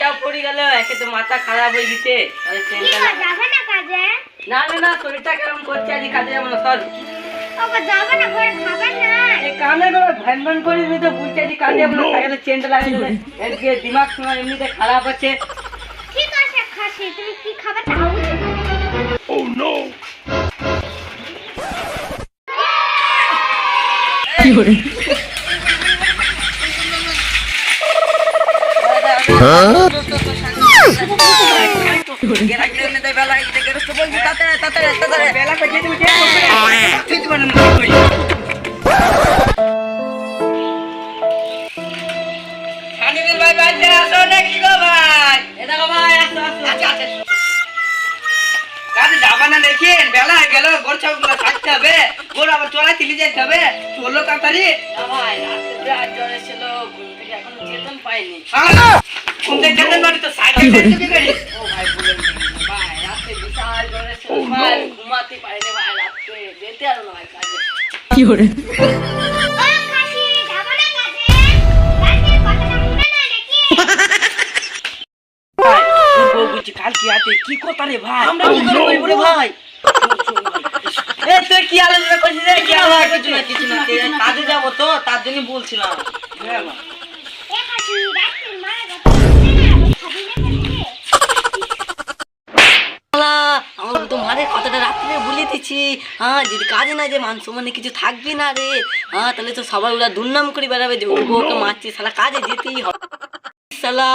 চেনটাও পড়ে গেল, একে তো মাথা খারাপ হয়ে গেছে। চেনটা যাবে না কাজে? না না না, শরীরটা কেমন করছে, আজ কাজে যাবো না। সর বাবা, যাবে না, ঘরে খাবার নাই। এই কানে করে ভ্যান ভ্যান করে দিবি তো, বুঝছে আজ কাজে যাবো না। সাইকেলে চেনটা লাগিয়ে দেবে, এদিকে দিমাগ তোমার এমনিতে খারাপ আছে। ঠিক আছে খাসি, তুমি কি খাবার খাও? ও নো, কি করে দেখেন বেলা হয়ে গেল, গোর ছাগল থাকতে হবে, গোর আবার চড়াই তিলি যেতে হবে, চললো তাড়াতাড়ি। ভাই রাতে জ্বর ছিল, ঘুম থেকে এখনো চেতন পাইনি। ঘুম থেকে চেতন পাইনি তো সাইকেল চালাতে গেলি? ও ভাই বলেন ভাই, রাতে বিশাল জ্বর ছিল ভাই, ঘুমাতে পারিনি ভাই, রাতে যেতে আর না ভাই কাজে। কি করে ও খাসি, যাবে না কাজে? রাতের কথাটা মনে নাই নাকি? ভাই ও বুঝি কাল কি আতে কি কথা রে ভাই, আমরা কি করে বলবো রে ভাই? এ তুই কি আলোচনা করছিস রে? কি আলোচনা করছিস? কিছু না, কাজে যাবো তো তার জন্য বলছিলাম। হ্যাঁ মা, এ খাসি, রাতের মারা কথা মনে নাই? খাবি না কাজে? আমার তোমারে কথাটা রাত্রে বলে দিচ্ছি। হ্যাঁ, যদি কাজে না যে মাংস মানে কিছু থাকবে না রে। হ্যাঁ, তাহলে তো সবাই ওরা দুর্নাম করে বেড়াবে যে ওকে মারছি, শালা কাজে যেতেই হবে। শালা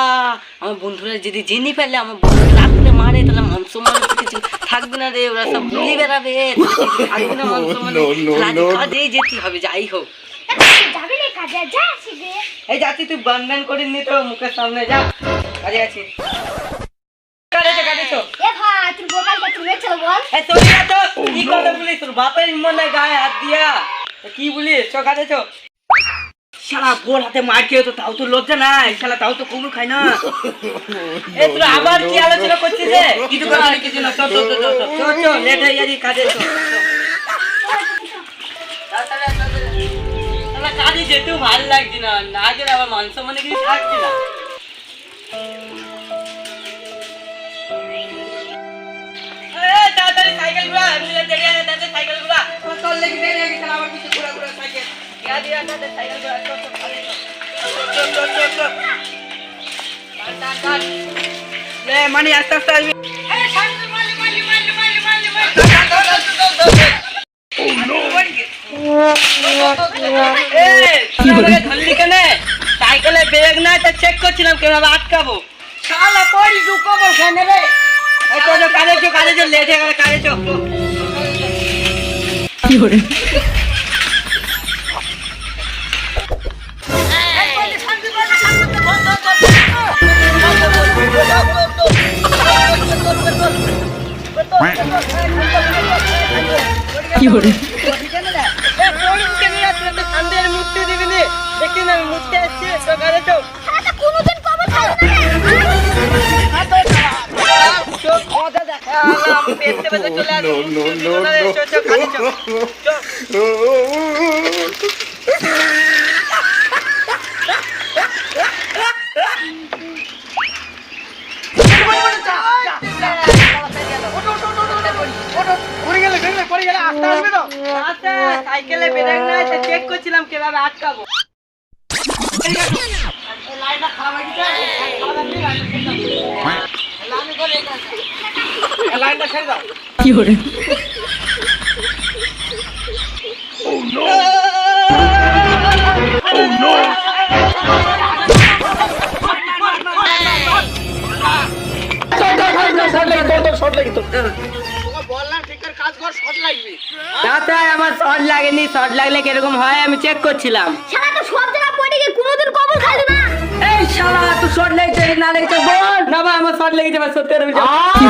আমার বন্ধুরা যদি জেনে ফেলে আমার বন্ধুরা রাত্রে মারে, তাহলে মাংস মানে কিছু থাকবে না রে, ওরা সব ভুলে বেড়াবে, থাকবে না মাংস মানে, কাজেই যেতে হবে যাই হোক। যাবে না কাজে? যা আসবে। এই যাচ্ছি, তুই বান্ধন করে নি তো মুখের সামনে যা, কাজে আছি। কাজে তো এ ভাই, তুই বোকালটা তুমি চল বল। এই চলে যা তো, কি কথা বলিস? তোর বাপের মনে গায়ে হাত দিয়া কি বলিস? চ কাজে চ। শালা বোর হাতে মার খেয়ে তো তাও তো লজ্জা নাই, শালা তাও তো কবুল খায় না। এ তোর আবার কি আলোচনা করছিস রে? কিছু করার কিছু না, চল চল চল চল চল, লেট হয়ে যাচ্ছে কাজে তো। শালা কাজে যেতেও ভালো লাগছে না, না গেলে আবার মাংস মানে কিছু থাকছে না। তাড়াতাড়ি সাইকেল ঘুরা, তাড়াতাড়ি সাইকেল ঘুরা, চল লেগে বেরিয়ে গেছে আমার কিছু ঘুরা ঘুরা সাইকেল। সাইকেল ঘুরা, চল চল চল চল চল চল। লে মানি আস্তে আস্তে আসবি। ধরলি কেন? সাইকেলে ব্রেক নাই তো চেক করছিলাম কিভাবে আটকাবো। শালা পড়ি ঢুকবো কেন রে? কাজে চো লেট হয়ে গেল, কাজে চো। কি করে কি করে মুক্তি দিবি নি? দেখি না মুক্তি আসছে, কাজে চো। কোনোদিন কবর খাবে না। সাইকেলে ব্রেক নাই তো চেক করছিলাম কিভাবে আটকাবো। কি করে oh no, oh no. আমার শর্ট লাগেনি, শর্ট লাগলে কিরকম হয় আমি চেক করছিলাম। শালা তো সব জায়গা পড়ে গিয়ে কোনোদিন কবর খালি না। এই শালা তুই শর্ট লেগেছে না লেগেছে বল না ভাই, আমার শর্ট লেগেছে ভাই, সত্যি